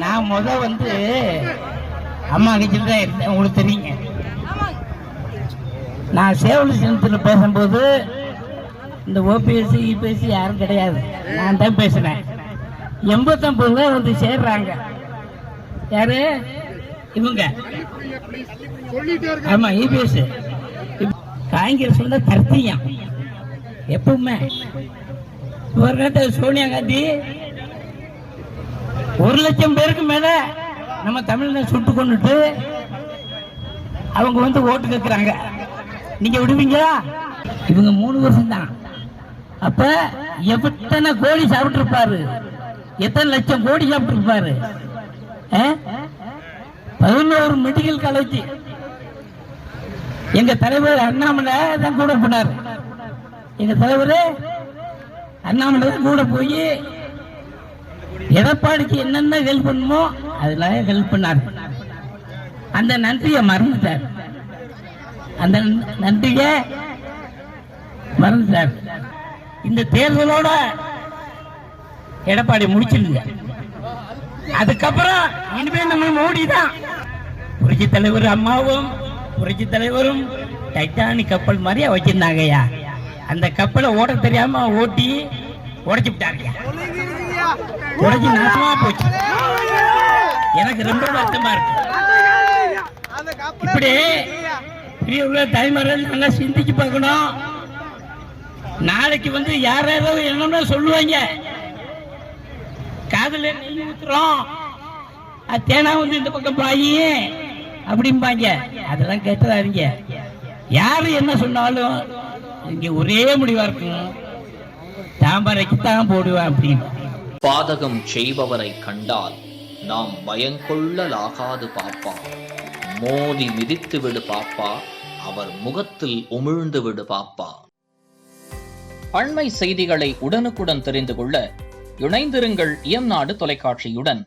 நான் வந்து அம்மா கிட்ட இருந்தேன், உங்களுக்கு தெரியுங்க. நான் சேவல் சின்னத்தில் பேசும்போது இந்த ஓபிஎஸ்சி இபிஎஸ்சி யாரும் கிடையாது, நான் தான் பேசினேன். 89 வந்து சேர்றாங்க. யாரு இவங்க? ஆமா, இபிஎஸ். காங்கிரஸ் வந்து தர்த்தியம் எப்பவுமே. ஒரு நேரத்தில் சோனியா காந்தி 1,00,000 பேருக்கு மேல நம்ம தமிழ்ல சுட்டு கொண்டுட்டு அவங்க வந்து ஓட்டு கேட்கிறாங்க. நீங்க விடுவீங்களா? இவங்க 3 வருஷம் தான். அப்ப எத்தனை கோடி சாப்பிட்டு இருப்பாரு, எத்தனை லட்சம் கோடி சாப்பிட்டு இருப்பாரு. 11 மெடிக்கல் காலேஜ் எங்க தலைவர் அண்ணாமலை தான் கூட போனார். எங்க தலைவர் அண்ணாமலை தான் கூட போய் எடப்பாடிக்கு என்னென்ன ஹெல்ப் பண்ணுமோ அதெல்லாம் ஹெல்ப் பண்ணார். அந்த நன்றியை மறந்துட்டார், அந்த நன்றியை மறந்துட்டார். இந்த தேர்தலோட எடப்பாடி முடிச்சிருங்க. அதுக்கப்புறம் இனிமே நம்ம மோடி தான். புரட்சி தலைவர் அம்மாவும் புரட்சி தலைவரும் டைட்டானிக் கப்பல் மாதிரியா வச்சிருந்தாங்கய்யா. அந்த கப்பலை ஓட தெரியாம ஓட்டி உடைச்சு விட்டாங்க, உடைச்சு நாசமா போச்சு. எனக்கு ரொம்ப வருத்தமா இருக்கு. இப்படி பெரிய தாய்மார்கள் நல்லா சிந்திச்சு பார்க்கணும். நாளைக்கு வந்து யாராவது என்னன்னா சொல்லுவாங்க, காதல நெய் ஊத்துறோம், தேனா வந்து இந்த பக்கம் பாயி அப்படிம்பாங்க. அதெல்லாம் கேட்டுறாதீங்க. யாரு என்ன சொன்னாலும் இங்க ஒரே முடிவா இருக்கும், தாம்பரைக்குத்தான் போடுவேன் அப்படின்னு. பாதகம் செய்பவரை கண்டால் நாம் பயங்கொள்ளலாகாது பாப்பா, மோதி மிதித்து விடு பாப்பா, அவர் முகத்தில் உமிழ்ந்து விடு பாப்பா. அண்மை செய்திகளை உடனுக்குடன் தெரிந்து கொள்ள இணைந்திருங்கள் இயம்நாடு தொலைக்காட்சியுடன்.